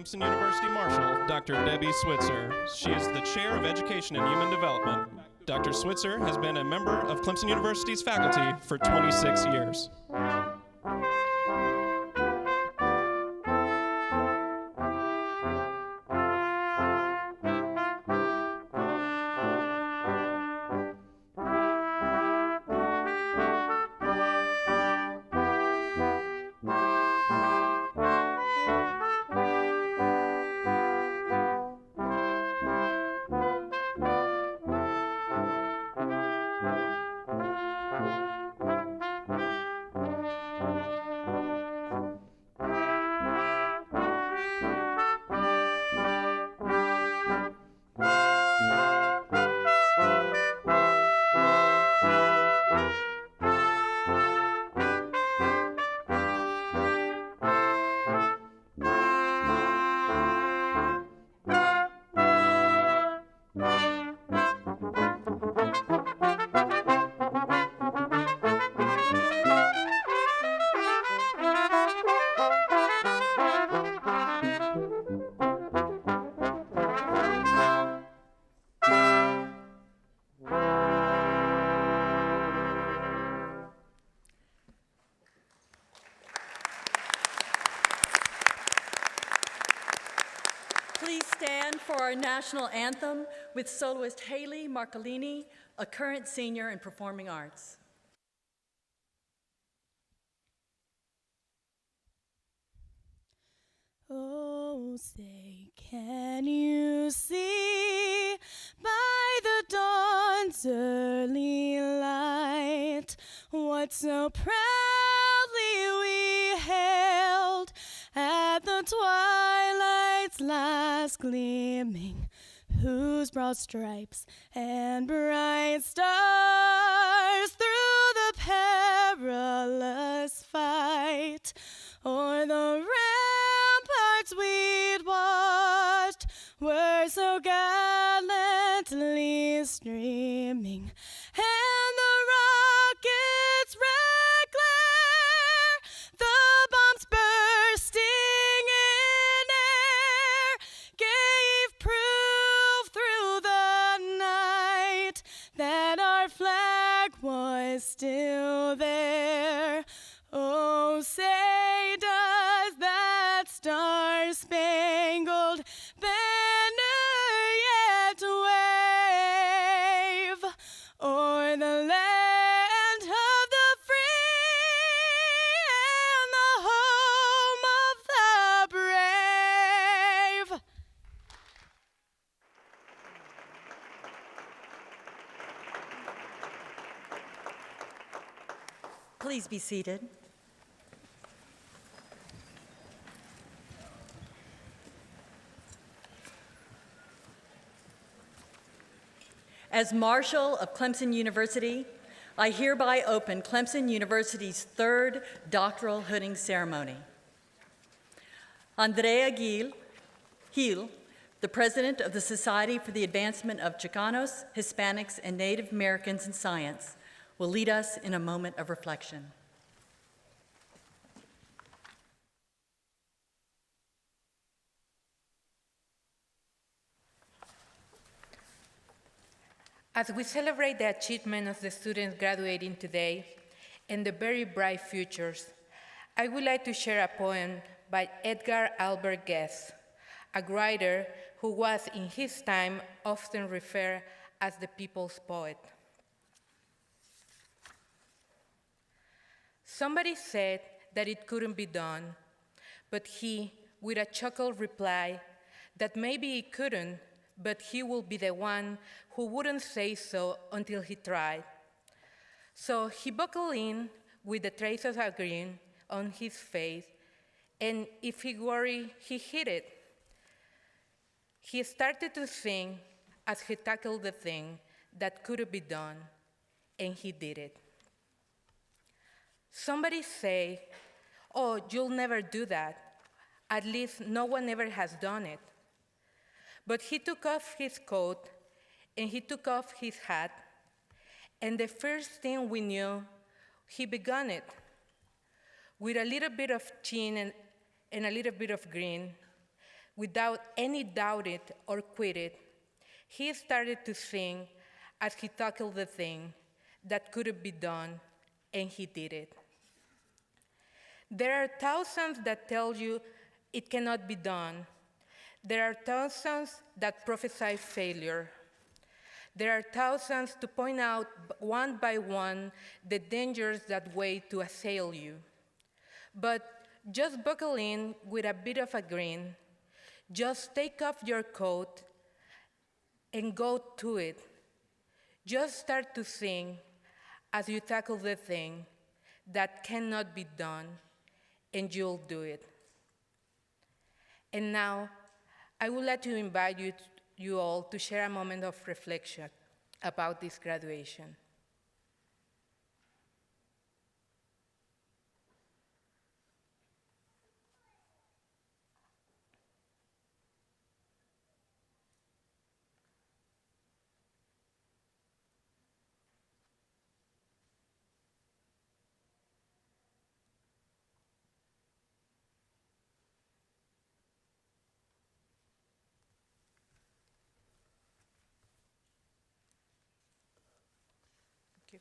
Clemson University Marshal, Dr. Debbie Switzer. She is the Chair of Education and Human Development. Dr. Switzer has been a member of Clemson University's faculty for 26 years. Please stand for our national anthem with soloist Haley Marcolini, a current senior in performing arts. Oh, say, can you see by the dawn's early light what so proudly we hailed at the twilight's last gleaming, whose broad stripes and bright stars through the perilous fight o'er the ramparts we'd watched were so gallantly streaming, and the rockets' red glare, the bombs bursting in air, gave proof through the night that our flag was still there. Oh, say does that star-spangled banner yet wave o'er the land of the free and the home of the brave? Please be seated. As Marshal of Clemson University, I hereby open Clemson University's third doctoral hooding ceremony. Andrea Gil, the president of the Society for the Advancement of Chicanos, Hispanics, and Native Americans in Science, will lead us in a moment of reflection. As we celebrate the achievement of the students graduating today and the very bright futures, I would like to share a poem by Edgar Albert Guess, a writer who was in his time often referred as the people's poet. Somebody said that it couldn't be done, but he, with a chuckle, replied that maybe it couldn't, but he will be the one who wouldn't say so until he tried. So he buckled in with the traces of grin on his face, and if he worried, he hid it. He started to sing as he tackled the thing that couldn't be done, and he did it. Somebody say, "Oh, you'll never do that. At least no one ever has done it." But he took off his coat, and he took off his hat, and the first thing we knew, he began it. With a little bit of chin and a little bit of grin, Without any doubt it or quit it, he started to sing as he tackled the thing that couldn't be done, and he did it. There are thousands that tell you it cannot be done. There are thousands that prophesy failure. There are thousands to point out one by one the dangers that wait to assail you. But just buckle in with a bit of a grin. Just take off your coat and go to it. Just start to sing as you tackle the thing that cannot be done, and you'll do it. And now, I would like to invite you all to share a moment of reflection about this graduation. Thank you.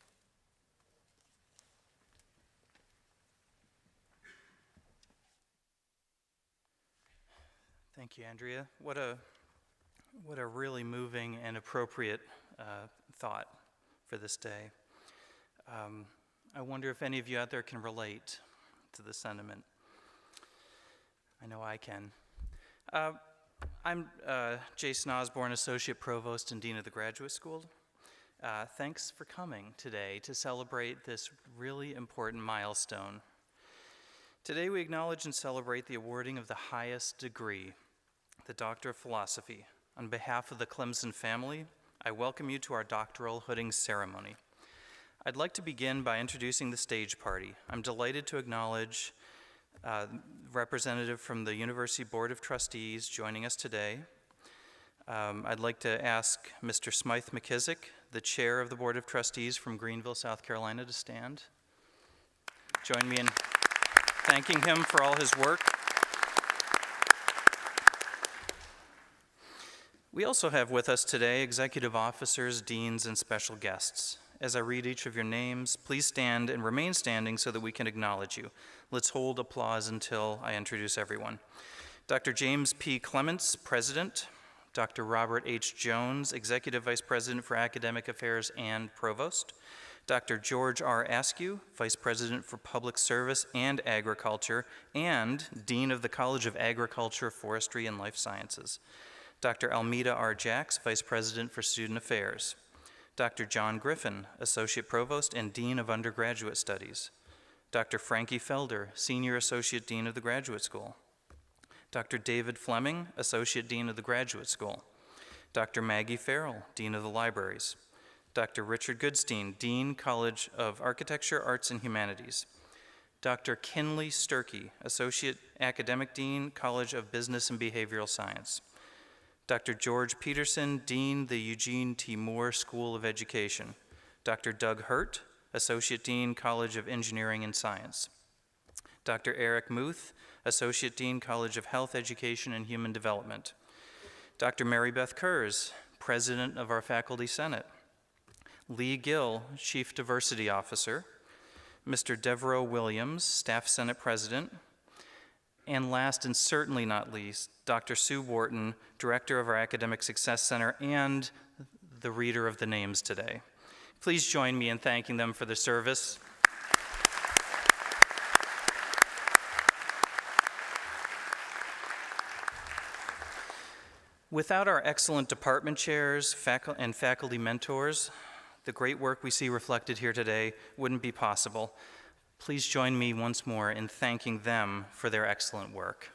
Thank you, Andrea. What a really moving and appropriate thought for this day. I wonder if any of you out there can relate to the sentiment. I know I can. I'm Jason Osborne, Associate Provost and Dean of the Graduate School. Thanks for coming today to celebrate this really important milestone. Today we acknowledge and celebrate the awarding of the highest degree, the Doctor of Philosophy. On behalf of the Clemson family, I welcome you to our doctoral hooding ceremony. I'd like to begin by introducing the stage party. I'm delighted to acknowledge a representative from the University Board of Trustees joining us today. I'd like to ask Mr. Smythe McKissick, the chair of the Board of Trustees from Greenville, South Carolina, to stand. Join me in thanking him for all his work. We also have with us today executive officers, deans, and special guests. As I read each of your names, please stand and remain standing so that we can acknowledge you. Let's hold applause until I introduce everyone. Dr. James P. Clements, President. Dr. Robert H. Jones, Executive Vice President for Academic Affairs and Provost. Dr. George R. Askew, Vice President for Public Service and Agriculture, and Dean of the College of Agriculture, Forestry, and Life Sciences. Dr. Almeda R. Jacks, Vice President for Student Affairs. Dr. John Griffin, Associate Provost and Dean of Undergraduate Studies. Dr. Frankie Felder, Senior Associate Dean of the Graduate School. Dr. David Fleming, Associate Dean of the Graduate School. Dr. Maggie Farrell, Dean of the Libraries. Dr. Richard Goodstein, Dean, College of Architecture, Arts, and Humanities. Dr. Kinley Sturkey, Associate Academic Dean, College of Business and Behavioral Science. Dr. George Peterson, Dean, the Eugene T. Moore School of Education. Dr. Doug Hurt, Associate Dean, College of Engineering and Science. Dr. Eric Muth, Associate Dean, College of Health, Education, and Human Development. Dr. Mary Beth Kurz, President of our Faculty Senate. Lee Gill, Chief Diversity Officer. Mr. Devereaux Williams, Staff Senate President. And last and certainly not least, Dr. Sue Wharton, Director of our Academic Success Center and the reader of the names today. Please join me in thanking them for their service. Without our excellent department chairs and faculty mentors, the great work we see reflected here today wouldn't be possible. Please join me once more in thanking them for their excellent work.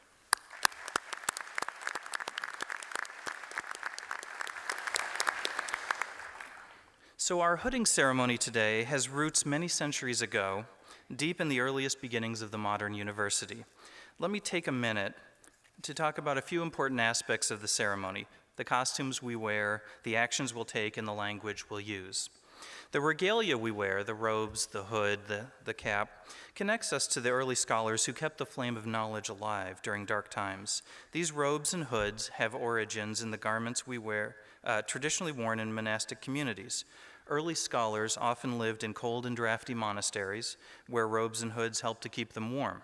So our hooding ceremony today has roots many centuries ago, deep in the earliest beginnings of the modern university. Let me take a minute to talk about a few important aspects of the ceremony, the costumes we wear, the actions we'll take, and the language we'll use. The regalia we wear, the robes, the hood, the cap, connects us to the early scholars who kept the flame of knowledge alive during dark times. These robes and hoods have origins in the garments we wear, traditionally worn in monastic communities. Early scholars often lived in cold and drafty monasteries where robes and hoods helped to keep them warm.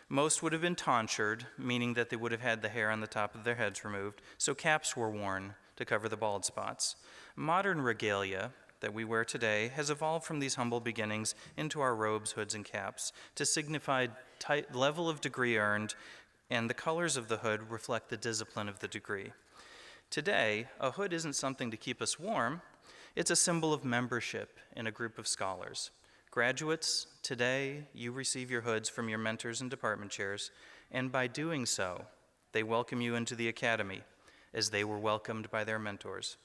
Most would have been tonsured, meaning that they would have had the hair on the top of their heads removed, so caps were worn to cover the bald spots. Modern regalia that we wear today has evolved from these humble beginnings into our robes, hoods, and caps to signify level of degree earned, and the colors of the hood reflect the discipline of the degree. Today, a hood isn't something to keep us warm, it's a symbol of membership in a group of scholars. Graduates, today you receive your hoods from your mentors and department chairs, and by doing so, they welcome you into the academy as they were welcomed by their mentors.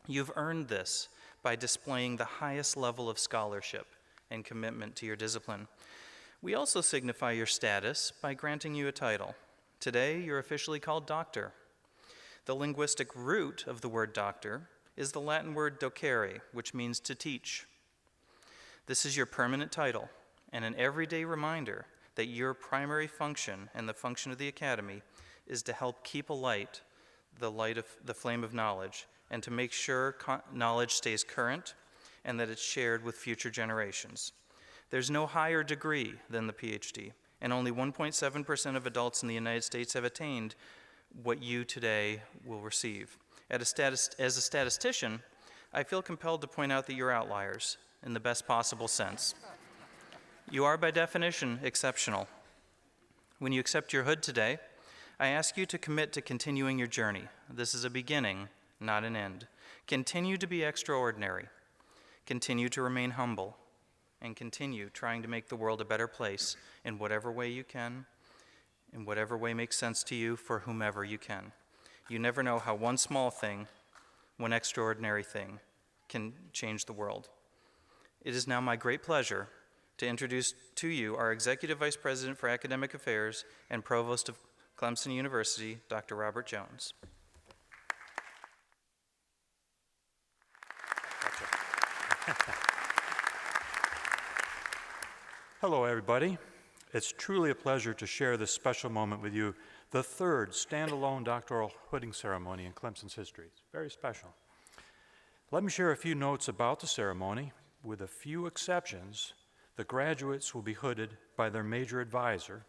You've earned this by displaying the highest level of scholarship and commitment to your discipline. We also signify your status by granting you a title. Today, you're officially called doctor. The linguistic root of the word doctor is the Latin word docere, which means to teach. This is your permanent title and an everyday reminder that your primary function and the function of the academy is to help keep alight the flame of knowledge and to make sure knowledge stays current and that it's shared with future generations. There's no higher degree than the PhD, and only 1.7% of adults in the United States have attained what you today will receive. As a statistician, I feel compelled to point out that you're outliers in the best possible sense. You are, by definition, exceptional. When you accept your hood today, I ask you to commit to continuing your journey. This is a beginning, not an end. Continue to be extraordinary. Continue to remain humble. And continue trying to make the world a better place in whatever way you can, in whatever way makes sense to you, for whomever you can. You never know how one small thing, one extraordinary thing, can change the world. It is now my great pleasure to introduce to you our Executive Vice President for Academic Affairs and Provost of Clemson University, Dr. Robert Jones. Hello, everybody. It's truly a pleasure to share this special moment with you, the third standalone doctoral hooding ceremony in Clemson's history. It's very special. Let me share a few notes about the ceremony. With a few exceptions, the graduates will be hooded by their major advisor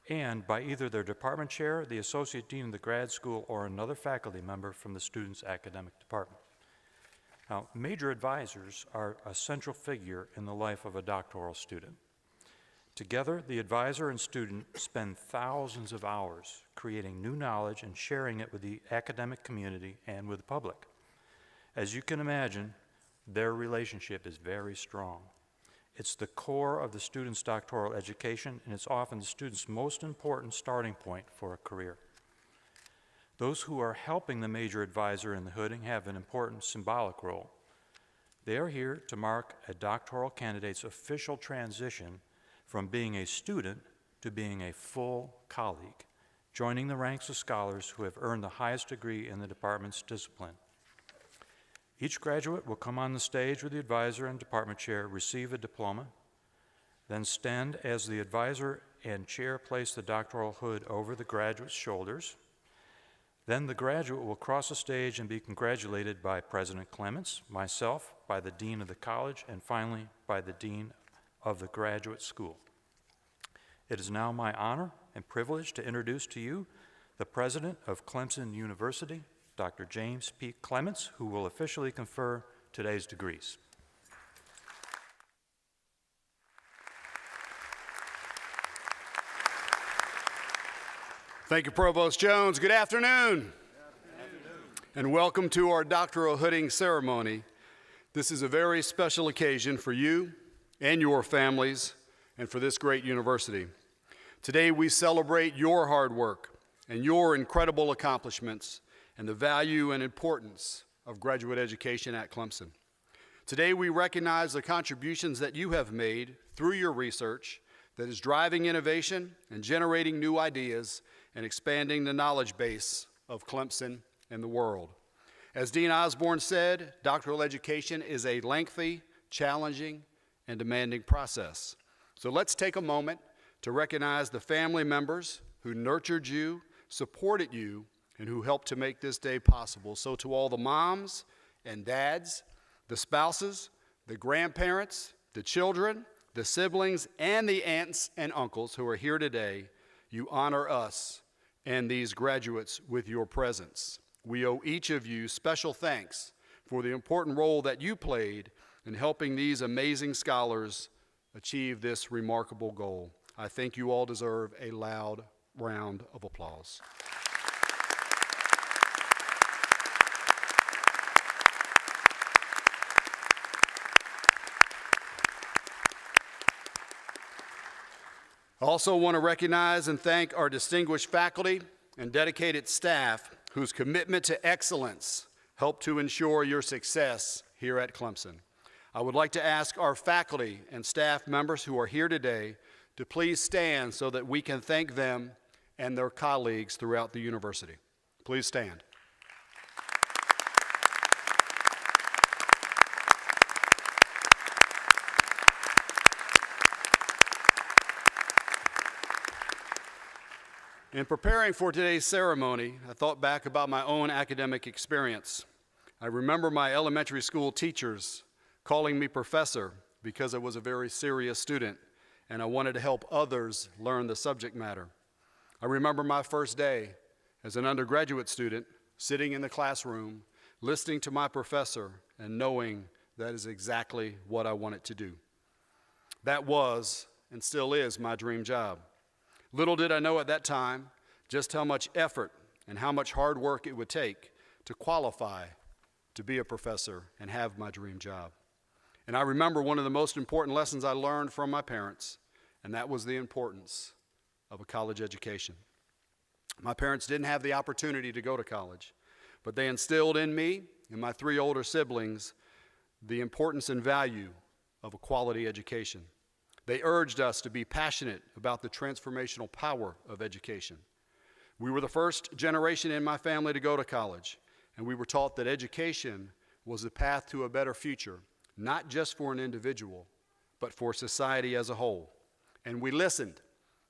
and by either their department chair, the associate dean of the grad school, or another faculty member from the student's academic department. Now, major advisors are a central figure in the life of a doctoral student. Together, the advisor and student spend thousands of hours creating new knowledge and sharing it with the academic community and with the public. As you can imagine, their relationship is very strong. It's the core of the student's doctoral education, and it's often the student's most important starting point for a career. Those who are helping the major advisor in the hooding have an important symbolic role. They are here to mark a doctoral candidate's official transition from being a student to being a full colleague, joining the ranks of scholars who have earned the highest degree in the department's discipline. Each graduate will come on the stage with the advisor and department chair, receive a diploma, then stand as the advisor and chair place the doctoral hood over the graduate's shoulders. Then the graduate will cross the stage and be congratulated by President Clements, myself, by the dean of the college, and finally by the dean of the graduate school. It is now my honor and privilege to introduce to you the president of Clemson University, Dr. James P. Clements, who will officially confer today's degrees. Thank you, Provost Jones. Good afternoon. And welcome to our doctoral hooding ceremony. This is a very special occasion for you and your families and for this great university. Today we celebrate your hard work and your incredible accomplishments and the value and importance of graduate education at Clemson. Today we recognize the contributions that you have made through your research that is driving innovation and generating new ideas and expanding the knowledge base of Clemson and the world. As Dean Osborne said, doctoral education is a lengthy, challenging, and demanding process. So let's take a moment to recognize the family members who nurtured you, supported you, and who helped to make this day possible. So to all the moms and dads, the spouses, the grandparents, the children, the siblings, and the aunts and uncles who are here today, you honor us and these graduates with your presence. We owe each of you special thanks for the important role that you played in helping these amazing scholars achieve this remarkable goal. I think you all deserve a loud round of applause. I also want to recognize and thank our distinguished faculty and dedicated staff whose commitment to excellence helped to ensure your success here at Clemson. I would like to ask our faculty and staff members who are here today to please stand so that we can thank them and their colleagues throughout the university. Please stand. In preparing for today's ceremony, I thought back about my own academic experience. I remember my elementary school teachers calling me professor because I was a very serious student and I wanted to help others learn the subject matter. I remember my first day as an undergraduate student sitting in the classroom, listening to my professor and knowing that is exactly what I wanted to do. That was and still is my dream job. Little did I know at that time just how much effort and how much hard work it would take to qualify to be a professor and have my dream job. And I remember one of the most important lessons I learned from my parents, and that was the importance of a college education. My parents didn't have the opportunity to go to college, but they instilled in me and my three older siblings the importance and value of a quality education. They urged us to be passionate about the transformational power of education. We were the first generation in my family to go to college, and we were taught that education was the path to a better future, not just for an individual, but for society as a whole. And we listened.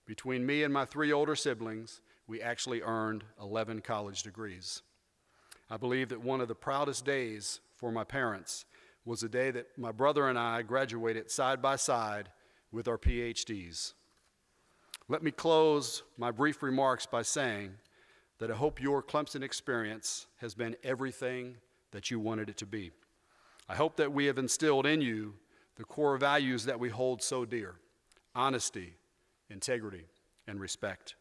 Between me and my three older siblings, we actually earned 11 college degrees. I believe that one of the proudest days for my parents was the day that my brother and I graduated side by side with our PhDs. Let me close my brief remarks by saying that I hope your Clemson experience has been everything that you wanted it to be. I hope that we have instilled in you the core values that we hold so dear: honesty, integrity, and respect.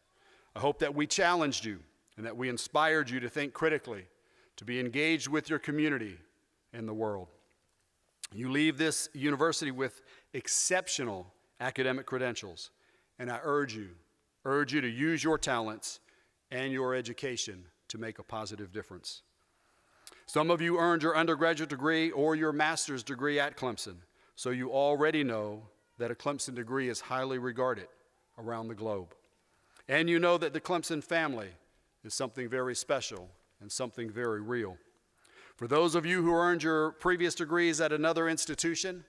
I hope that we challenged you and that we inspired you to think critically, to be engaged with your community and the world. You leave this university with exceptional academic credentials, and I urge you to use your talents and your education to make a positive difference. Some of you earned your undergraduate degree or your master's degree at Clemson, so you already know that a Clemson degree is highly regarded around the globe. And you know that the Clemson family is something very special and something very real. For those of you who earned your previous degrees at another institution,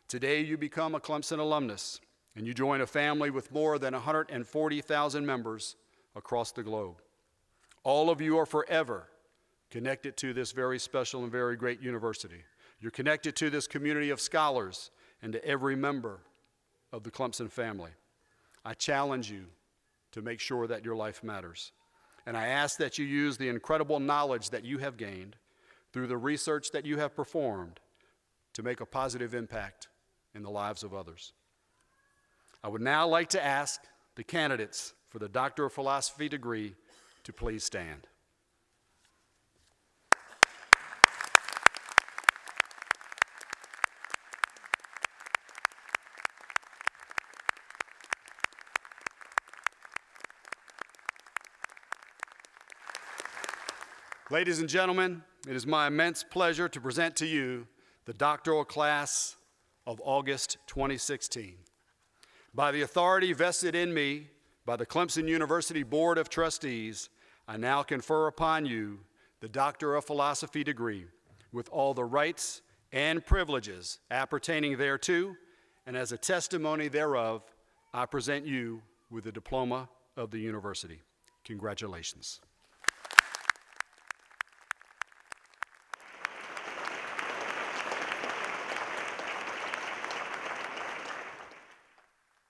today you become a Clemson alumnus, and you join a family with more than 140,000 members across the globe. All of you are forever connected to this very special and very great university. You're connected to this community of scholars and to every member of the Clemson family. I challenge you to make sure that your life matters. And I ask that you use the incredible knowledge that you have gained through the research that you have performed to make a positive impact in the lives of others. I would now like to ask the candidates for the Doctor of Philosophy degree to please stand. Ladies and gentlemen, it is my immense pleasure to present to you the doctoral class of August 2016. By the authority vested in me by the Clemson University Board of Trustees, I now confer upon you the the Doctor of Philosophy degree, with all the rights and privileges appertaining thereto, and as a testimony thereof, I present you with the diploma of the university. Congratulations.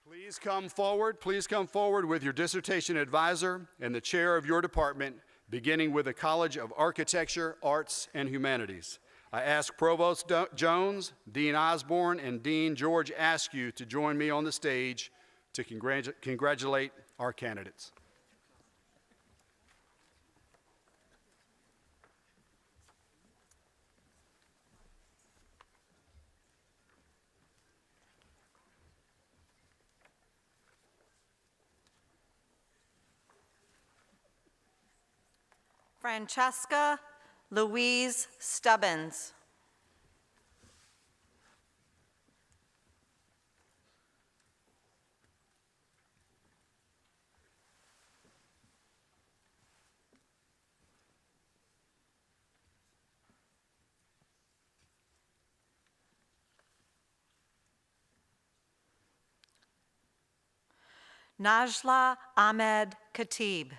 Please come forward with your dissertation advisor and the chair of your department, beginning with the College of Architecture, Arts, and Humanities. I ask Provost Jones, Dean Osborne, and Dean George Askew to join me on the stage to congratulate our candidates. Francesca Louise Stubbins. Najla Ahmed Khatib.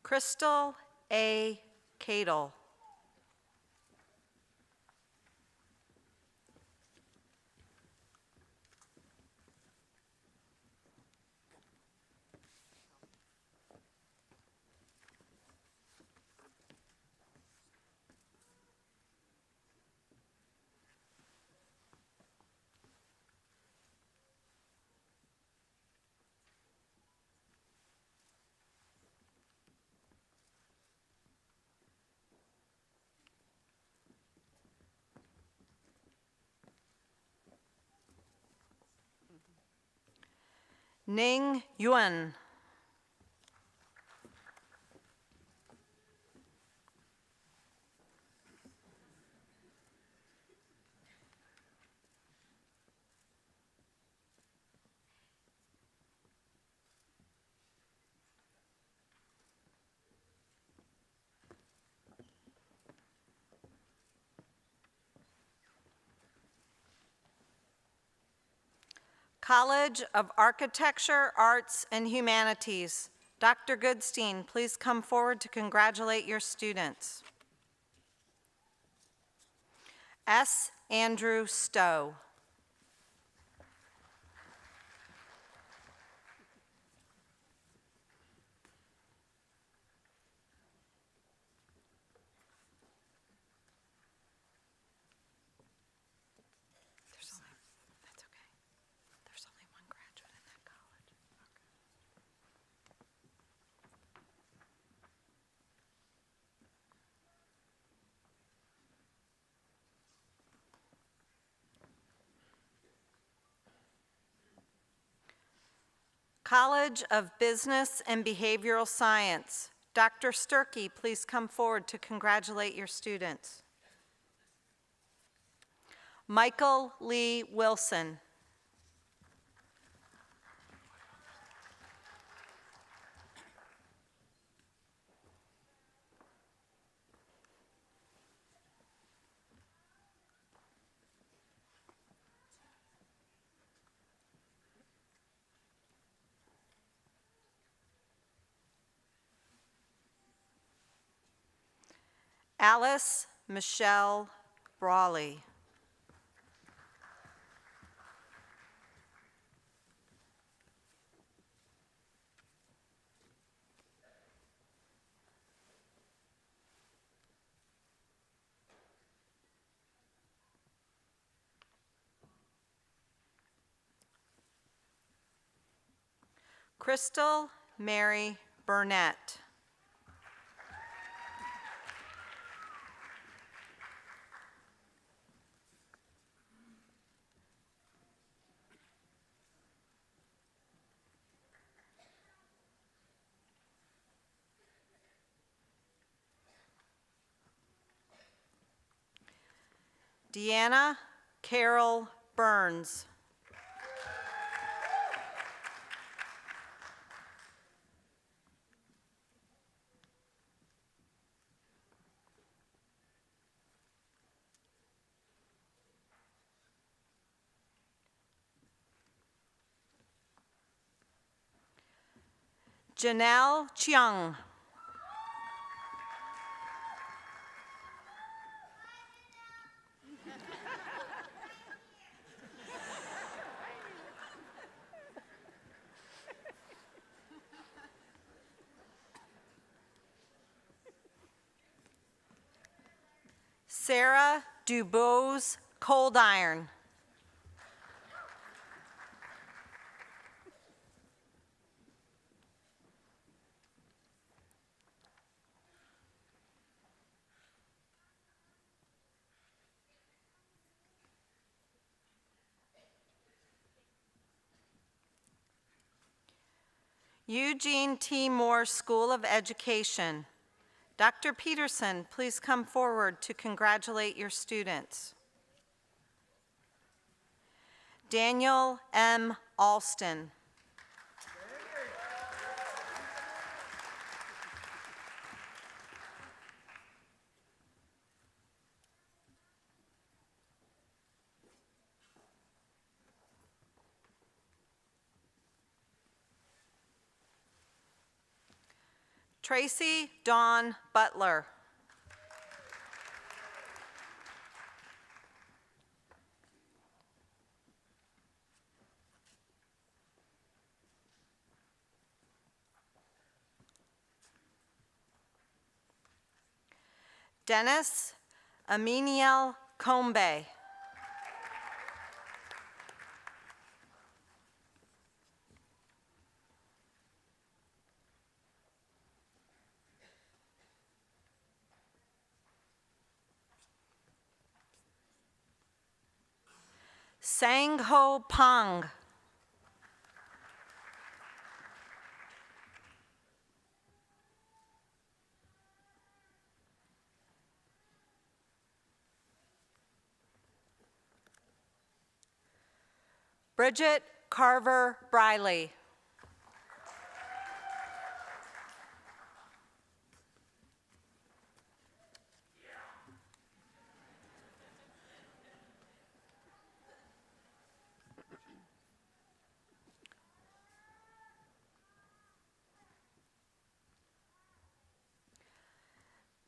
Crystal A. Cadle. Ning Yuan. College of Architecture, Arts, and Humanities. Dr. Goodstein, please come forward to congratulate your students. S. Andrew Stowe. College of Business and Behavioral Science. Dr. Sturkey, please come forward to congratulate your students. Michael Lee Wilson. Alice Michelle Brawley. Crystal Mary Burnett. Deanna Carol Burns. Janelle Chiang. Sarah Dubose Coldiron. Eugene T. Moore School of Education. Dr. Peterson, please come forward to congratulate your students. Daniel M. Alston. Tracy Dawn Butler. Dennis Aminiel Combe. Sang-ho Pang. Bridget Carver Briley.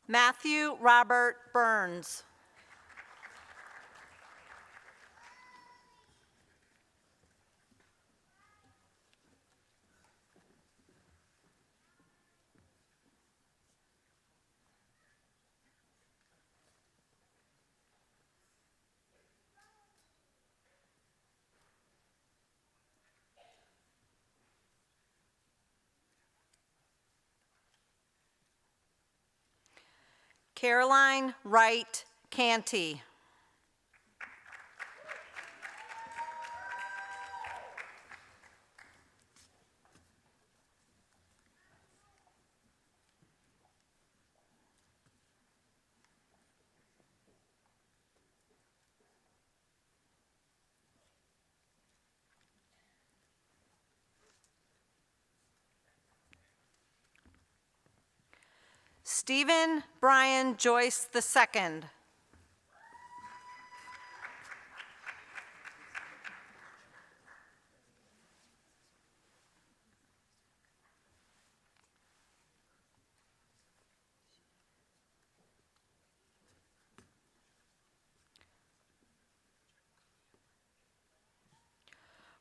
Matthew Robert Burns. Caroline Wright Canty. Stephen Brian Joyce II.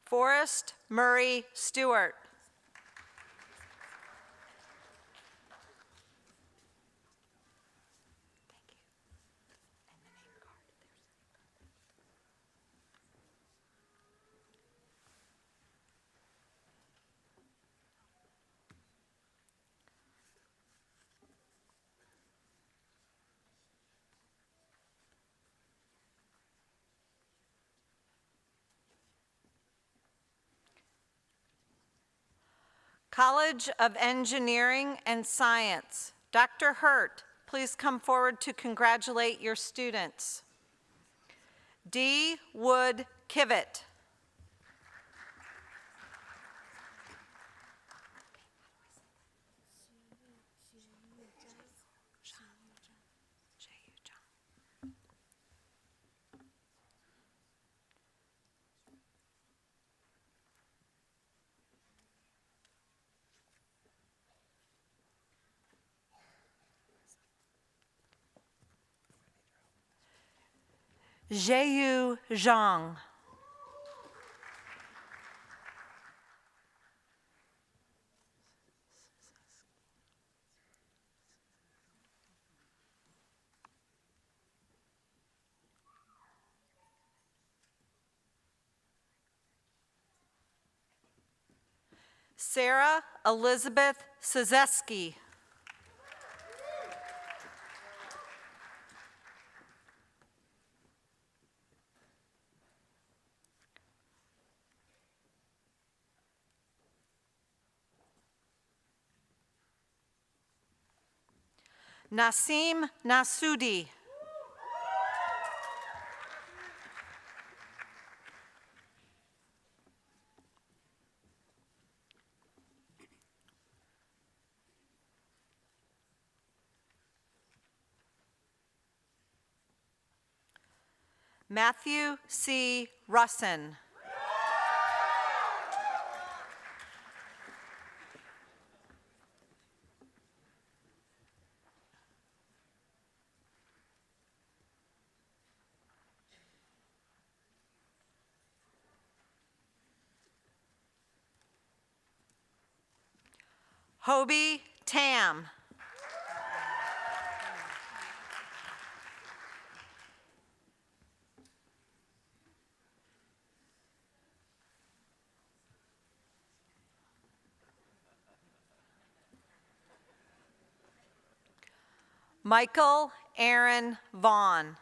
Forrest Murray Stewart. College of Engineering and Science. Dr. Hurt, please come forward to congratulate your students. D. Wood Kivett. Zheyu Zhang. Sarah Elizabeth Sazeski. Nasim Nasudi. Matthew C. Russin. Hobie Tam. Michael Aaron Vaughn.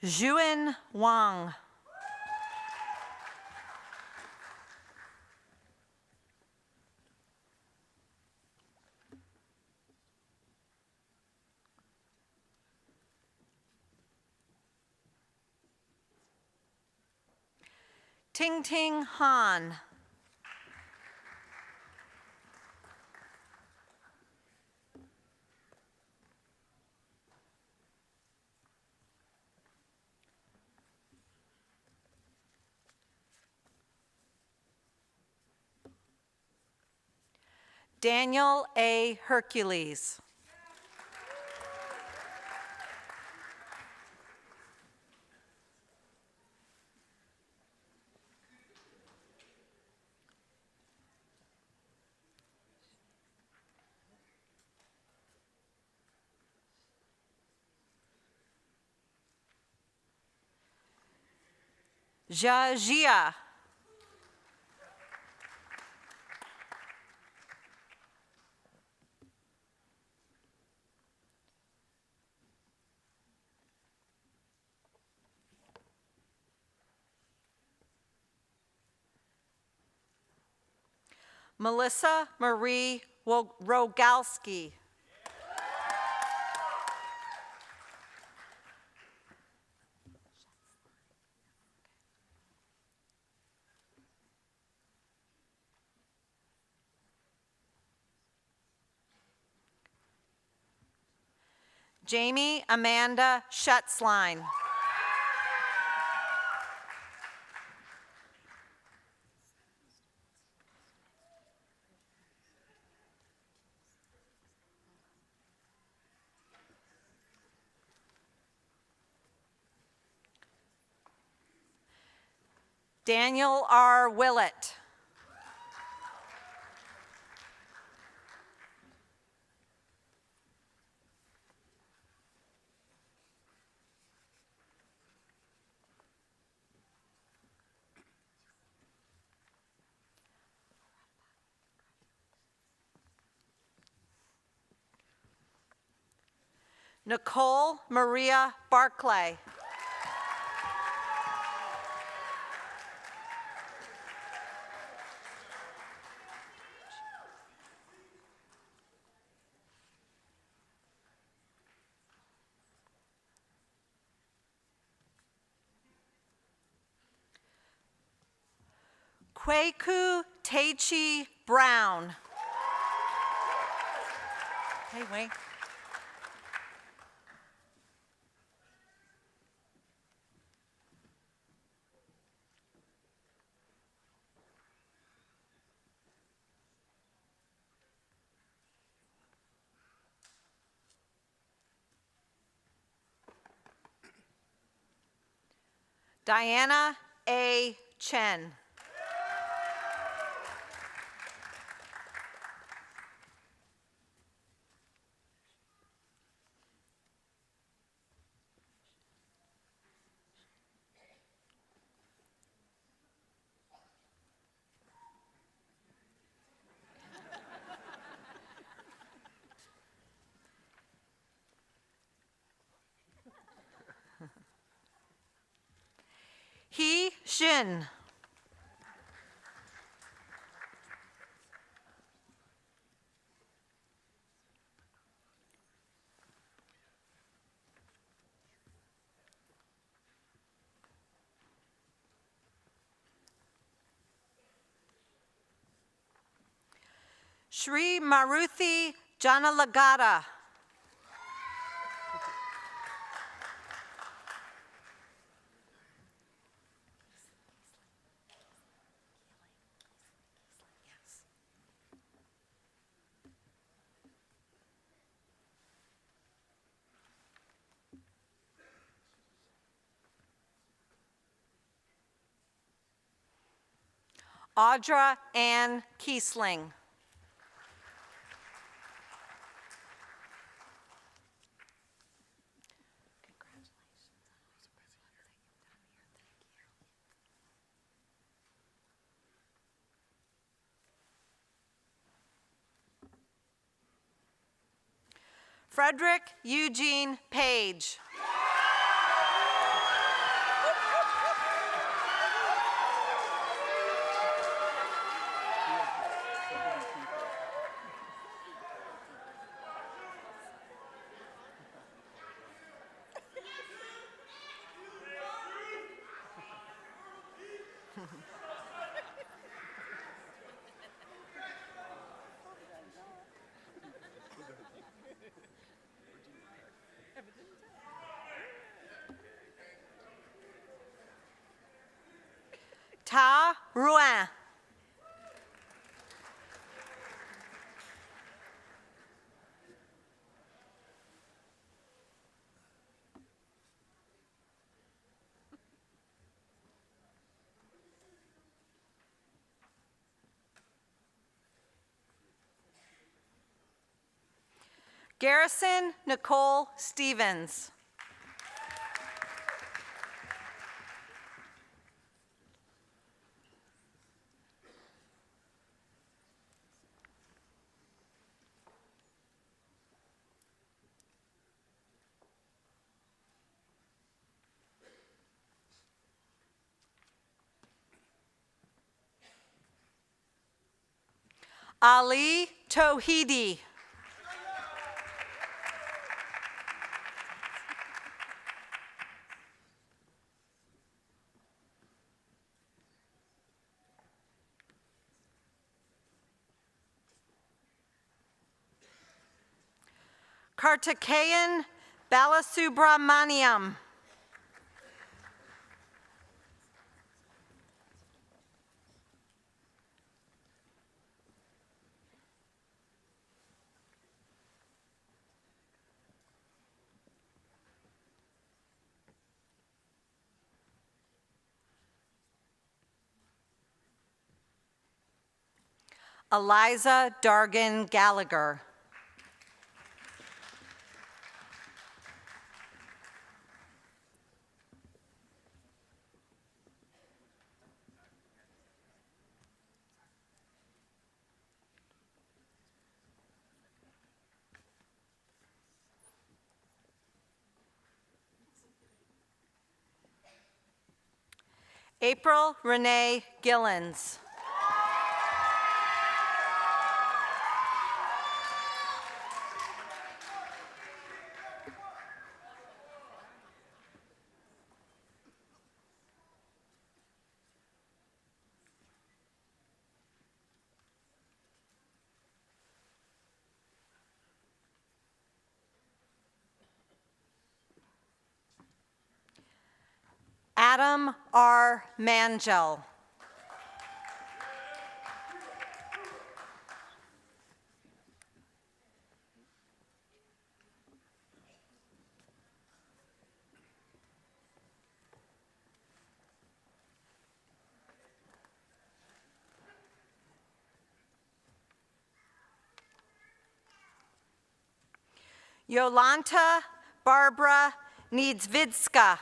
Zhuan Wang. Ting Ting Han. Daniel A. Hercules. Jia Jia. Melissa Marie Rogalski. Jamie Amanda Schutzline. Daniel R. Willett. Nicole Maria Barclay. Kwaku Teichi Brown. Hey, wait. Diana A. Chen. He Shin. Shri Maruthi Janalagada. Audra Ann Kiesling. Frederick Eugene Page. Ta Ruan. Garrison Nicole Stevens. Ali Tohidi. Kartikeyan Balasubramaniam. Eliza Dargan Gallagher. April Renee Gillens. Adam R. Mangel. Yolanta Barbara Niedzwidzka.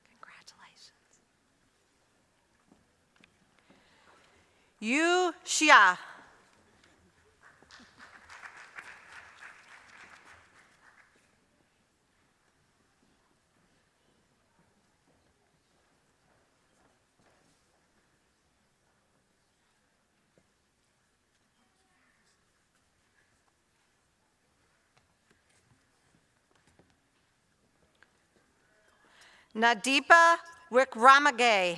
Congratulations. Yu Xia. Nadipa Wickramagai.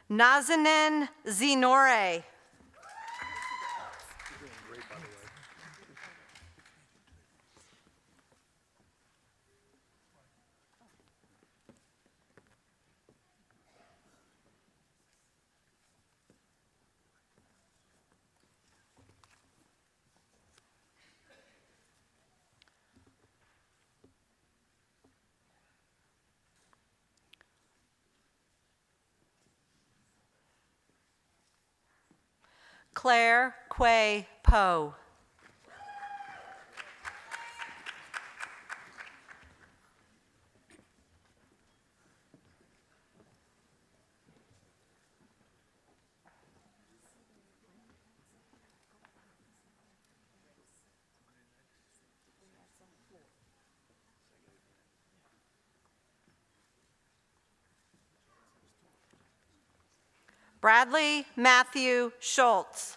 Nazanin Zinore. Claire Quay Poe. Bradley Matthew Schultz.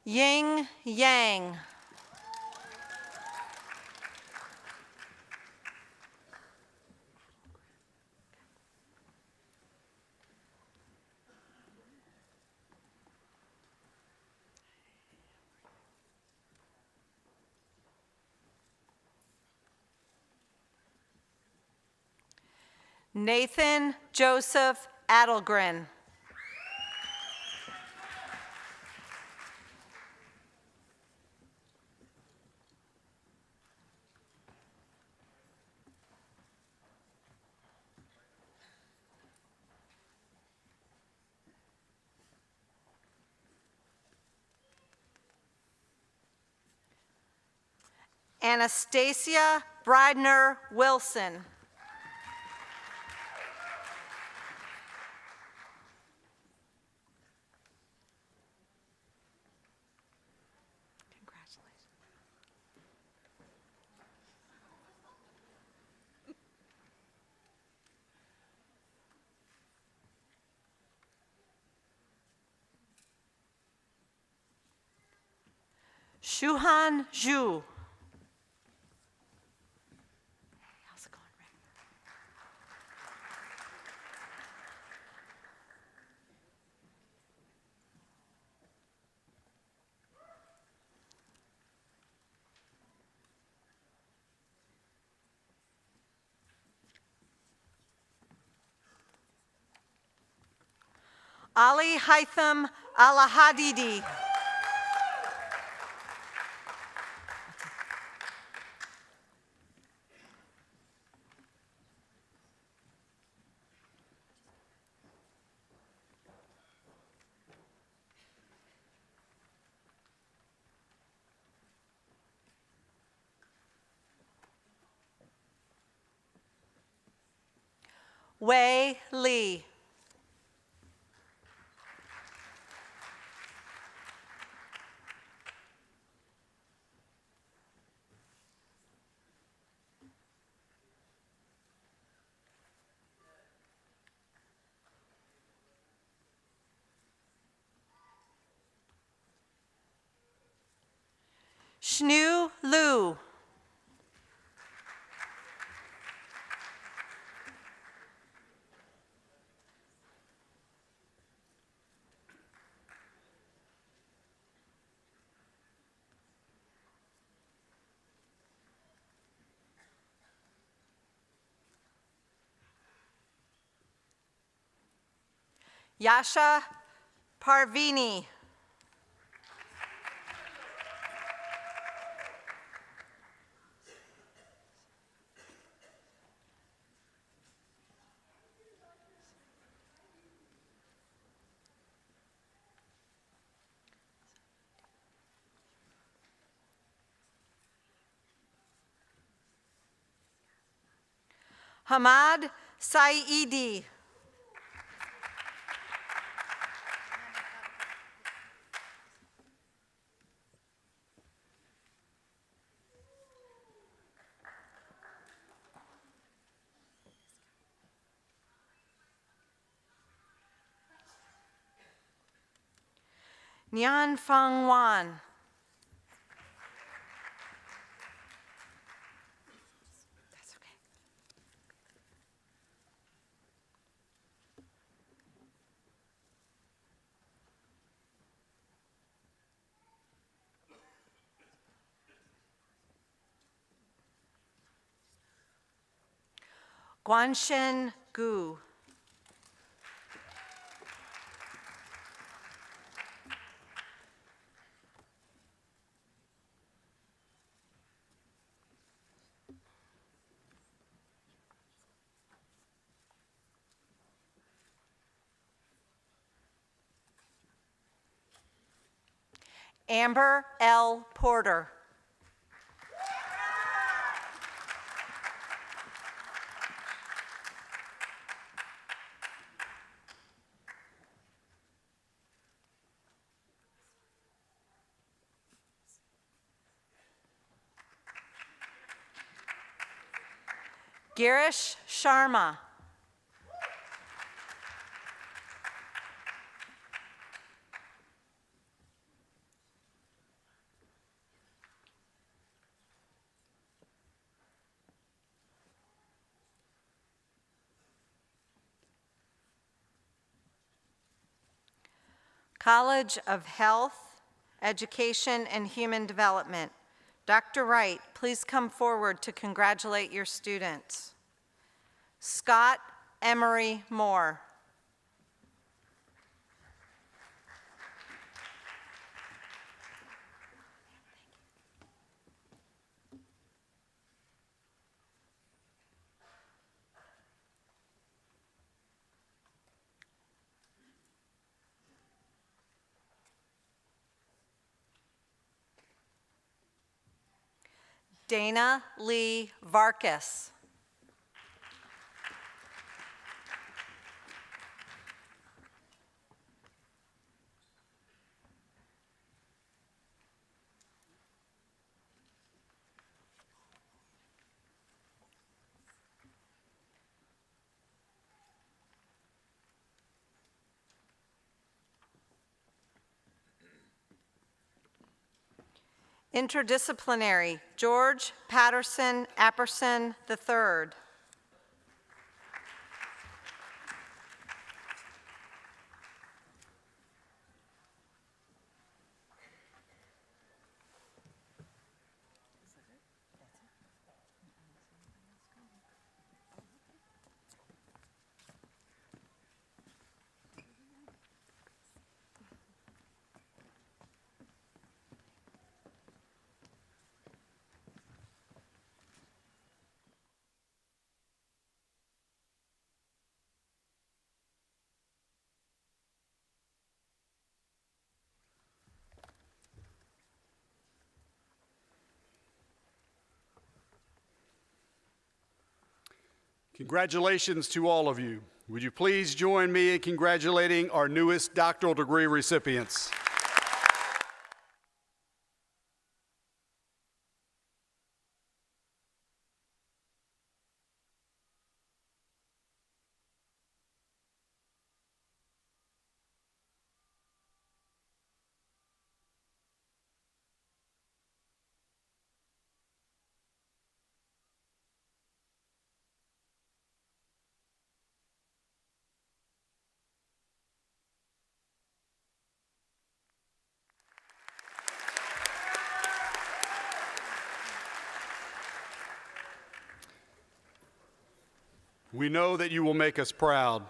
Ying Yang. Nathan Joseph Adelgren. Anastasia Bridner Wilson. Shuhan Zhu. How's it going, Rick? Ali Haitham Alahadidi. Wei Li. Shnu Lu. Yasha Parvini. Hamad Saidi. Nian Feng Wan. That's okay. Guanshen Gu. Amber L. Porter. Girish Sharma. College of Health, Education, and Human Development. Dr. Wright, please come forward to congratulate your students. Scott Emery Moore. Dana Lee Varkas. Interdisciplinary, George Patterson Apperson III. Congratulations to all of you. Would you please join me in congratulating our newest doctoral degree recipients? We know that you will make us proud,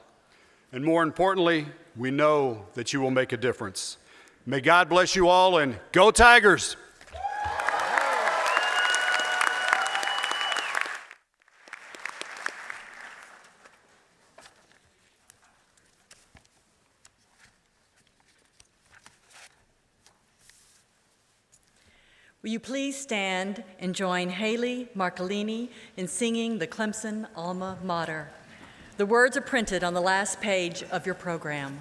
and more importantly, we know that you will make a difference. May God bless you all, and go Tigers! Will you please stand and join Haley Marcolini in singing the Clemson Alma Mater? The words are printed on the last page of your program.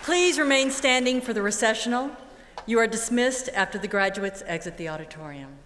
Please remain standing for the recessional. You are dismissed after the graduates exit the auditorium.